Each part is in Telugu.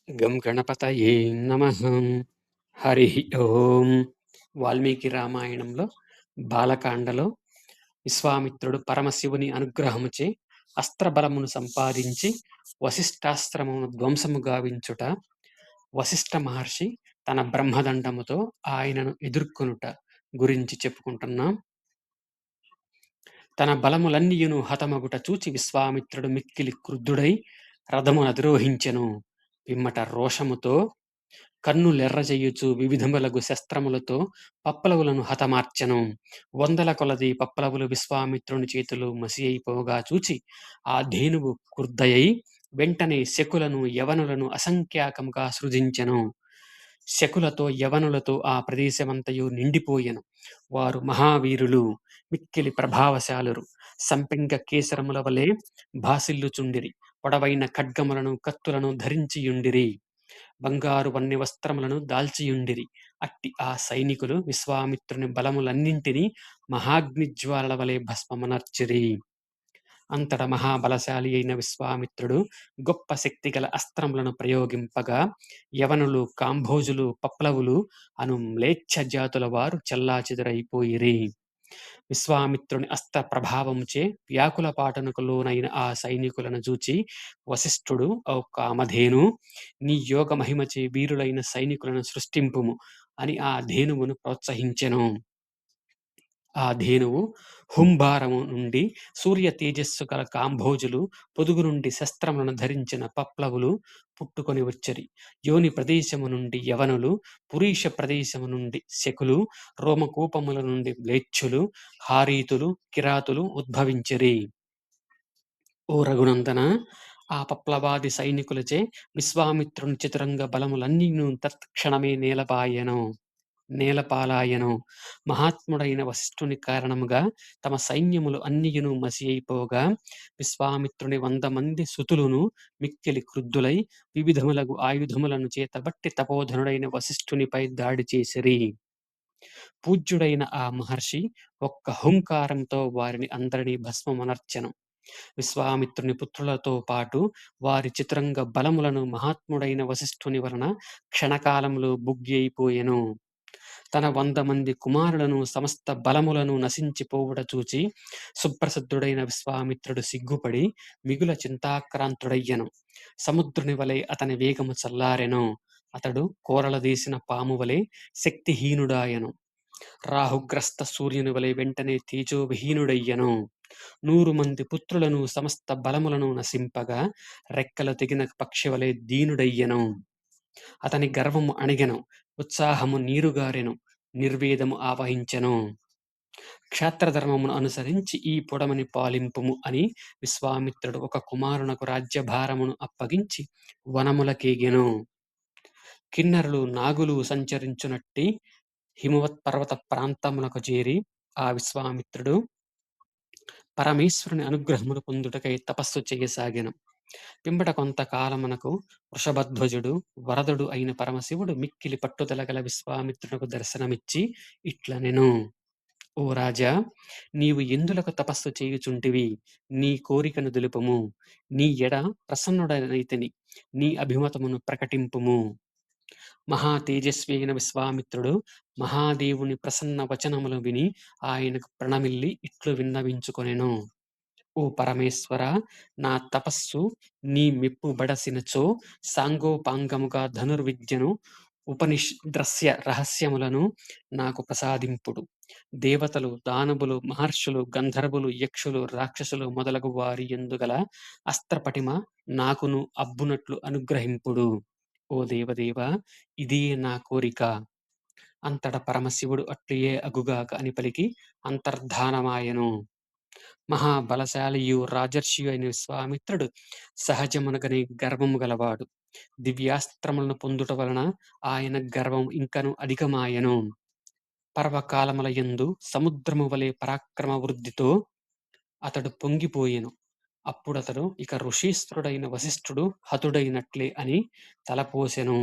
గం గణపతయే నమః. హరి ఓం. వాల్మీకి రామాయణంలో బాలకాండలో విశ్వామిత్రుడు పరమశివుని అనుగ్రహముచే అస్త్రబలమును సంపాదించి వశిష్ఠాశ్రమమును ధ్వంసము గావించుట, వశిష్ఠ మహర్షి తన బ్రహ్మదండముతో ఆయనను ఎదుర్కొనుట గురించి చెప్పుకుంటున్నాం. తన బలములన్నియును హతమగుట చూచి విశ్వామిత్రుడు మిక్కిలి క్రుద్ధుడై రథమును అధిరోహించెను. పిమ్మట రోషముతో కన్నులెర్రజెయ్యుచు వివిధములగు శస్త్రములతో పప్పలవులను హతమార్చెను. వందల కొలది పప్పలవులు విశ్వామిత్రుని చేతిలో మసియైపోగా చూచి ఆ ధేనువు క్రుద్ధయై వెంటనే శకులను యవనులను అసంఖ్యాకముగా సృజించెను. శకులతో యవనులతో ఆ ప్రదేశమంతయు నిండిపోయెను. వారు మహావీరులు, మిక్కిలి ప్రభావశాలురు. సంపెంగ కేసరముల వలె భాసిల్లుచుండిరి. పొడవైన ఖడ్గములను కత్తులను ధరించియుండిరి. బంగారు వన్నె వస్త్రములను దాల్చియుండిరి. అట్టి ఆ సైనికులు విశ్వామిత్రుని బలములన్నింటినీ మహాగ్నిజ్వాలల వలె భస్మమునర్చిరి. అంతట మహాబలశాలి అయిన విశ్వామిత్రుడు గొప్ప శక్తిగల అస్త్రములను ప్రయోగింపగా యవనులు, కాంభోజులు, పప్లవులు అను మ్లేచ్ఛ జాతుల వారు చెల్లాచెదురైపోయిరి. విశ్వామిత్రుని అస్త్ర ప్రభావముచే వ్యాకుల పాటనకు లోనైన ఆ సైనికులను చూచి వశిష్ఠుడు, ఓ కామధేను, నీ యోగ మహిమచే వీరులైన సైనికులను సృష్టింపుము అని ఆ ధేనువును ప్రోత్సహించెను. ఆ ధేనువు హుంభారము నుండి సూర్య తేజస్సు గల కాంభోజులు, పొదుగు నుండి శస్త్రములను ధరించిన పప్లవులు పుట్టుకొని వచ్చరి. యోని ప్రదేశము నుండి యవనులు, పురీష ప్రదేశము నుండి శకులు, రోమకూపముల నుండి మ్లేచ్ఛులు, హారీతులు, కిరాతులు ఉద్భవించిరి. ఓ రఘునందన, ఆ పప్లవాది సైనికులచే విశ్వామిత్రుని చతురంగ బలములన్నీను తత్క్షణమే నేలపాలాయను. మహాత్ముడైన వశిష్ఠుని కారణముగా తమ సైన్యములు అన్నియును మసియైపోగా విశ్వామిత్రుని 100 మంది సుతులును మిక్కిలి క్రుద్ధులై వివిధములగు ఆయుధములను చేతబట్టి తపోధనుడైన వశిష్ఠునిపై దాడి చేసిరి. పూజ్యుడైన ఆ మహర్షి ఒక్క హుంకారంతో వారిని అందరినీ భస్మమునర్చెను. విశ్వామిత్రుని పుత్రులతో పాటు వారి చతురంగ బలములను మహాత్ముడైన వశిష్ఠుని వలన క్షణకాలంలో బుగ్గి అయిపోయెను. తన 100 మంది కుమారులను సమస్త బలములను నశించిపోవుట చూచి సుప్రసిద్ధుడైన విశ్వామిత్రుడు సిగ్గుపడి మిగుల చింతాక్రాంతుడయ్యెను. సముద్రుని వలె అతని వేగము చల్లారెను. అతడు కోరలదీసిన పాము వలె శక్తిహీనుడాయెను. రాహుగ్రస్త సూర్యుని వలె వెంటనే తేజోవిహీనుడయ్యెను. 100 మంది పుత్రులను సమస్త బలములను నశింపగా రెక్కలు తెగిన పక్షివలె దీనుడయ్యెను. అతని గర్వము అణిగెను, ఉత్సాహము నీరుగారెను, నిర్వేదము ఆవహించెను. క్షాత్రధర్మమును అనుసరించి ఈ పొడమని పాలింపుము అని విశ్వామిత్రుడు ఒక కుమారునకు రాజ్యభారమును అప్పగించి వనములకేగెను. కిన్నరులు, నాగులు సంచరించునట్టి హిమవత్ పర్వత ప్రాంతములకు చేరి ఆ విశ్వామిత్రుడు పరమేశ్వరుని అనుగ్రహమును పొందుటకై తపస్సు చేయసాగెను. పిమ్మట కొంతకాలమునకు వృషభధ్వజుడు, వరదుడు అయిన పరమశివుడు మిక్కిలి పట్టుదల గల విశ్వామిత్రునకు దర్శనమిచ్చి ఇట్లనెను: ఓ రాజా, నీవు ఎందులకు తపస్సు చేయుచుంటివి? నీ కోరికను తెలుపుము. నీ ఎడ ప్రసన్నుడనైతిని. నీ అభిమతమును ప్రకటింపుము. మహా తేజస్వి అయిన విశ్వామిత్రుడు మహాదేవుని ప్రసన్న వచనములు విని ఆయనకు ప్రణమిల్లి ఇట్లు విన్నవించుకొనెను: ఓ పరమేశ్వర, నా తపస్సు నీ మెప్పు బడసినచో సాంగోపాంగముగా ధనుర్విద్యను, ఉపనిషద్రస్య రహస్యములను నాకు ప్రసాదింపుడు. దేవతలు, దానవులు, మహర్షులు, గంధర్వులు, యక్షులు, రాక్షసులు మొదలగు వారి యందు గల అస్త్రపటిమ నాకును అబ్బునట్లు అనుగ్రహింపుడు. ఓ దేవదేవ, ఇదే నా కోరిక. అంతట పరమశివుడు అట్లియే అగుగాక అని పలికి అంతర్ధానమాయెను. మహాబలశాలియు రాజర్షియు అయిన విశ్వామిత్రుడు సహజమునగని గర్వము గలవాడు. దివ్యాస్త్రములను పొందుట వలన ఆయన గర్వం ఇంకను అధికమాయెను. పర్వకాలముల యందు సముద్రము వలె పరాక్రమ వృద్ధితో అతడు పొంగిపోయెను. అప్పుడతడు ఇక ఋషీశ్వరుడైన వశిష్ఠుడు హతుడైనట్లే అని తలపోసెను.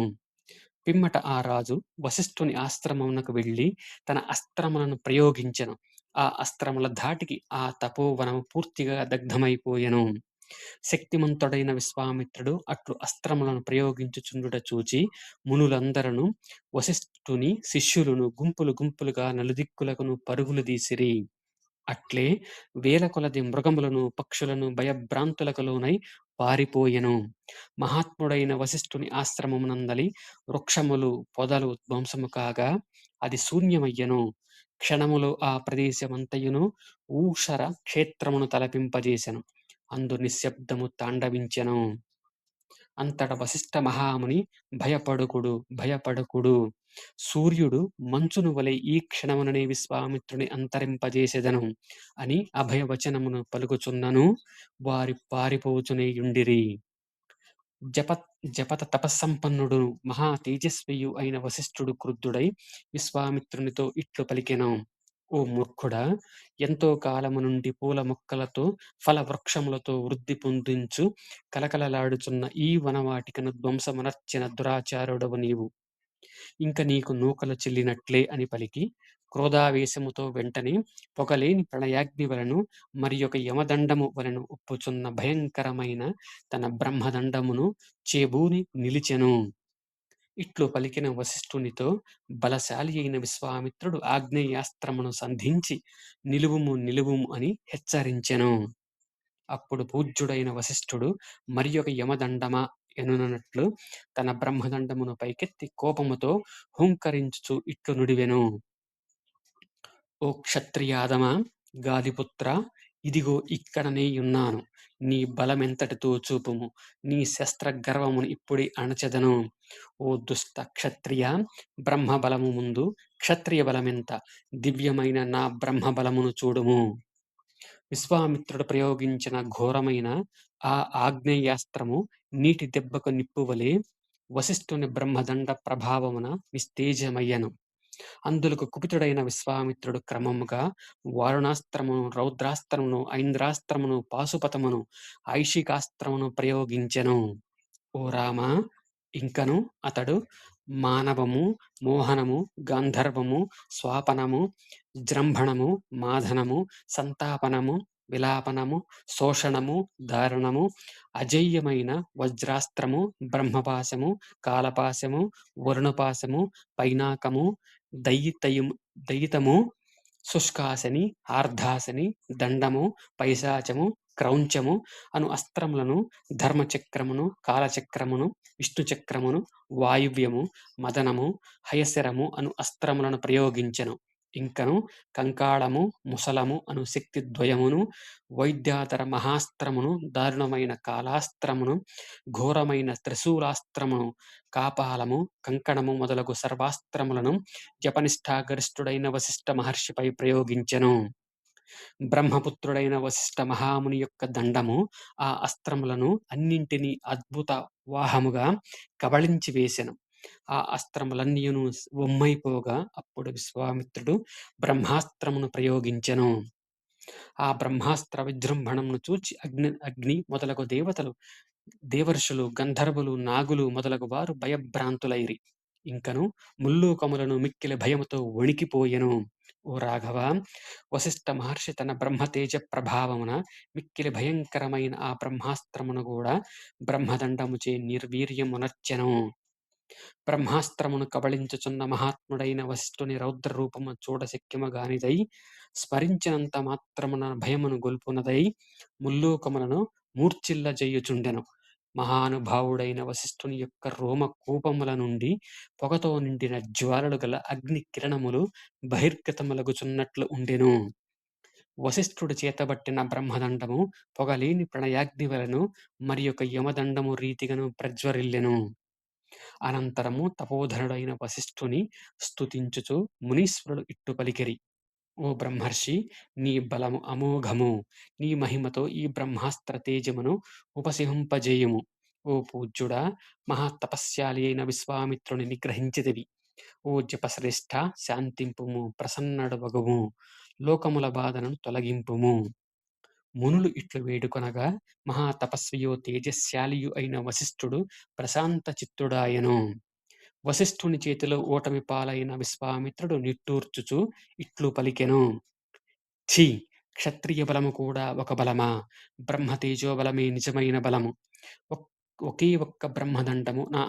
పిమ్మట ఆ రాజు వశిష్ఠుని ఆశ్రమమునకు వెళ్ళి తన అస్త్రములను ప్రయోగించెను. ఆ అస్త్రముల ధాటికి ఆ తపోవనము పూర్తిగా దగ్ధమైపోయెను. శక్తిమంతుడైన విశ్వామిత్రుడు అట్లు అస్త్రములను ప్రయోగించుచుండుట చూచి మునులందరను వశిష్ఠుని శిష్యులను గుంపులు గుంపులుగా నలుదిక్కులకును పరుగులు తీసిరి. అట్లే వేల కొలది మృగములను పక్షులను భయభ్రాంతులకు లోనై పారిపోయెను. మహాత్ముడైన వశిష్ఠుని ఆశ్రమమునందలి వృక్షములు పొదలు ధ్వంసము కాగా అది శూన్యమయ్యెను. క్షణములో ఆ ప్రదేశమంతయును ఊషర క్షేత్రమును తలపింపజేసెను. అందు నిశ్శబ్దము తాండవించెను. అంతట వశిష్ఠ మహాముని భయపడుకుడు భయపడకుడు, సూర్యుడు మంచును వలె ఈ క్షణముననే విశ్వామిత్రుని అంతరింపజేసెదను అని అభయవచనమును పలుకుచున్నను వారి పారిపోచునే యుండిరి. జప జపత తపస్సంపన్నుడు మహా తేజస్వియు అయిన వశిష్ఠుడు క్రుద్ధుడై విశ్వామిత్రునితో ఇట్లు పలికెను. ఓ మూర్ఖుడా, ఎంతో కాలము నుండి పూల మొక్కలతో ఫల వృక్షములతో వృద్ధి పొందించు కలకలలాడుచున్న ఈ వనవాటికను ధ్వంసమునర్చిన దురాచారుడవు నీవు. ఇంక నీకు నూకలు చెల్లినట్లే అని పలికి క్రోధావేశముతో వెంటనే పొగలేని ప్రళయాగ్ని వలను మరియొక యమదండము వలెను ఉప్పుచున్న భయంకరమైన తన బ్రహ్మదండమును చేబూని నిలిచెను. ఇట్లు పలికిన వశిష్ఠునితో బలశాలి అయిన విశ్వామిత్రుడు ఆగ్నేయాస్త్రమును సంధించి నిలువుము నిలువుము అని హెచ్చరించెను. అప్పుడు పూజ్యుడైన వశిష్ఠుడు మరియొక యమదండమా ఎనునట్లు తన బ్రహ్మదండమును పైకెత్తి కోపముతో హుంకరించుచు ఇట్లు నుడివెను. ఓ క్షత్రియాదమా, గాదిపుత్ర, ఇదిగో ఇక్కడనే యున్నాను. నీ బలమెంతటితో చూపుము. నీ శస్త్ర గర్వమును ఇప్పుడే అణచెదను. ఓ దుష్ట క్షత్రియ, బ్రహ్మబలము ముందు క్షత్రియ బలమెంత? దివ్యమైన నా బ్రహ్మబలమును చూడుము. విశ్వామిత్రుడు ప్రయోగించిన ఘోరమైన ఆ ఆగ్నేయాస్త్రము నీటి దెబ్బకు నిప్పువలే వశిష్ఠుని బ్రహ్మదండ ప్రభావమున నిస్తేజమయ్యను. అందులకు కుపితుడైన విశ్వామిత్రుడు క్రమముగా వారుణాస్త్రమును, రౌద్రాస్త్రమును, ఐంద్రాస్త్రమును, పాశుపతమును, ఐషికాస్త్రమును ప్రయోగించెను. ఓ రామ, ఇంకను అతడు మానవము, మోహనము, గాంధర్వము, స్వాపనము, జృంభణము, మాధనము, సంతాపనము, విలాపనము, శోషణము, దారుణము, అజేయమైన వజ్రాస్త్రము, బ్రహ్మపాశము, కాలపాశము, వరుణపాశము, పైనాకము, దయితము, శుష్కాసని, ఆర్ధాసని, దండము, పైశాచము, క్రౌంచము అను అస్త్రములను, ధర్మచక్రమును, కాలచక్రమును, విష్ణుచక్రమును, వాయువ్యము, మదనము, హయశరము అను అస్త్రములను ప్రయోగించెను. ఇంకను కంకాళము, ముసలము అను శక్తి ద్వయమును, వైద్యాధర మహాస్త్రమును, దారుణమైన కాలాస్త్రమును, ఘోరమైన త్రిశూలాస్త్రమును, కాపాలము, కంకణము మొదలగు సర్వాస్త్రములను జపనిష్ఠాగరిష్ఠుడైన వశిష్ఠ మహర్షిపై ప్రయోగించెను. బ్రహ్మపుత్రుడైన వశిష్ఠ మహాముని యొక్క దండము ఆ అస్త్రములను అన్నింటినీ అద్భుత వాహముగా కబళించి వేసెను. ఆ అస్త్రములన్నీయును వమ్మైపోగా అప్పుడు విశ్వామిత్రుడు బ్రహ్మాస్త్రమును ప్రయోగించెను. ఆ బ్రహ్మాస్త్ర విజృంభణమును చూచి అగ్ని మొదలగు దేవతలు, దేవర్షులు, గంధర్వులు, నాగులు మొదలగు వారు భయభ్రాంతులైరి. ఇంకను ముల్లోకములను మిక్కిలి భయముతో వణికిపోయెను. ఓ రాఘవ, వశిష్ఠ మహర్షి తన బ్రహ్మతేజ ప్రభావమున మిక్కిలి భయంకరమైన ఆ బ్రహ్మాస్త్రమును కూడా బ్రహ్మదండముచే నిర్వీర్యమునర్చెను. బ్రహ్మాస్త్రమును కబళించుచున్న మహాత్ముడైన వశిష్ఠుని రౌద్ర రూపము చూడశక్యముగానిదై, స్మరించినంత మాత్రమున భయమును గొల్పునదై, ముల్లోకములను మూర్ఛిల్లజేయుచుండెను. మహానుభావుడైన వశిష్ఠుని యొక్క రోమ కూపముల నుండి పొగతో నిండిన జ్వాలలు గల అగ్ని కిరణములు బహిర్గతములగుచున్నట్లు ఉండెను. వశిష్ఠుడు చేతబట్టిన బ్రహ్మదండము పొగలేని ప్రణయాగ్ని వలెను మరియొక యమదండము రీతిగను ప్రజ్వరిల్లెను. అనంతరము తపోధనుడైన వశిష్ఠుని స్తుతించుచు మునీశ్వరుడు ఇట్టు పలికిరి. ఓ బ్రహ్మర్షి, నీ బలము అమోఘము. నీ మహిమతో ఈ బ్రహ్మాస్త్ర తేజమును ఉపసింహంపజేయుము. ఓ పూజ్యుడా, మహాతపస్శాలి అయిన విశ్వామిత్రుని నిగ్రహించితివి. ఓ జపశ్రేష్ఠ, శాంతింపుము, ప్రసన్నుడవగుము, లోకముల బాధను తొలగింపుము. మునులు ఇట్లు వేడుకొనగా మహాతపస్వియో తేజశ్శాలియు అయిన వశిష్ఠుడు ప్రశాంత చిత్తుడాయెను. వశిష్ఠుని చేతిలో ఓటమి పాలైన విశ్వామిత్రుడు నిట్టూర్చుచు ఇట్లు పలికెను. ఛీ! క్షత్రియ బలము కూడా ఒక బలమా? బ్రహ్మ తేజో బలమే నిజమైన బలము. ఒక్ ఒకే ఒక్క బ్రహ్మదండము నా